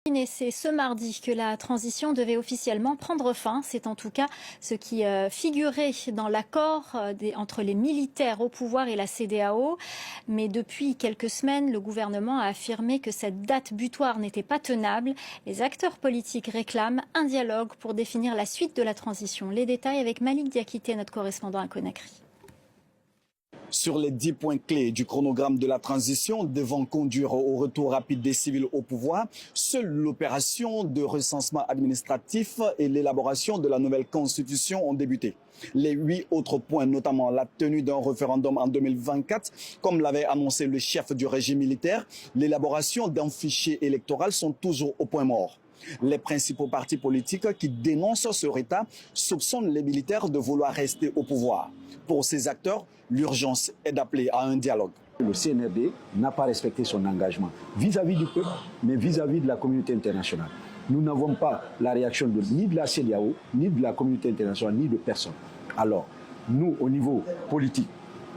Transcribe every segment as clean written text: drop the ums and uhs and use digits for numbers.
C'est ce mardi que la transition devait officiellement prendre fin. C'est en tout cas ce qui figurait dans l'accord entre les militaires au pouvoir et la CEDEAO. Mais depuis quelques semaines, le gouvernement a affirmé que cette date butoir n'était pas tenable. Les acteurs politiques réclament un dialogue pour définir la suite de la transition. Les détails avec Malik Diakité, notre correspondant à Conakry. Sur les 10 points clés du chronogramme de la transition devant conduire au retour rapide des civils au pouvoir, seule l'opération de recensement administratif et l'élaboration de la nouvelle constitution ont débuté. Les 8 autres points, notamment la tenue d'un référendum en 2024, comme l'avait annoncé le chef du régime militaire, l'élaboration d'un fichier électoral sont toujours au point mort. Les principaux partis politiques qui dénoncent ce retard soupçonnent les militaires de vouloir rester au pouvoir. Pour ces acteurs, l'urgence est d'appeler à un dialogue. Le CNRD n'a pas respecté son engagement vis-à-vis du peuple, mais vis-à-vis de la communauté internationale. Nous n'avons pas la réaction ni de la CEDEAO, ni de la communauté internationale, ni de personne. Alors, nous, au niveau politique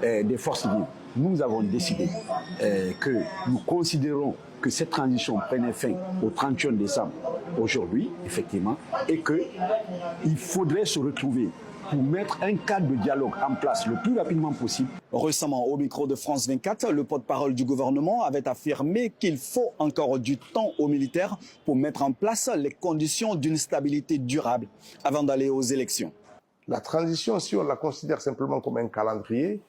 des forces vives, nous avons décidé que nous considérons que cette transition prenait fin au 31 décembre aujourd'hui, effectivement, et qu'il faudrait se retrouver pour mettre un cadre de dialogue en place le plus rapidement possible. Récemment, au micro de France 24, le porte-parole du gouvernement avait affirmé qu'il faut encore du temps aux militaires pour mettre en place les conditions d'une stabilité durable avant d'aller aux élections. La transition, si on la considère simplement comme un calendrier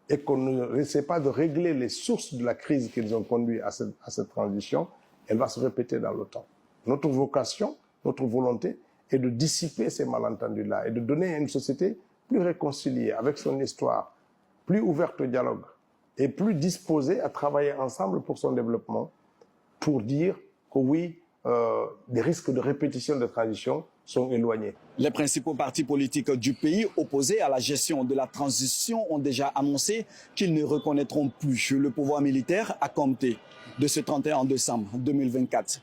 et qu'on ne essaie pas de régler les sources de la crise qui nous ont conduit à cette transition, elle va se répéter dans le temps. Notre vocation, notre volonté est de dissiper ces malentendus-là et de donner à une société plus réconciliée avec son histoire, plus ouverte au dialogue et plus disposée à travailler ensemble pour son développement, pour dire que oui, des risques de répétition de transition sont éloignés. Les principaux partis politiques du pays opposés à la gestion de la transition ont déjà annoncé qu'ils ne reconnaîtront plus le pouvoir militaire à compter de ce 31 décembre 2024.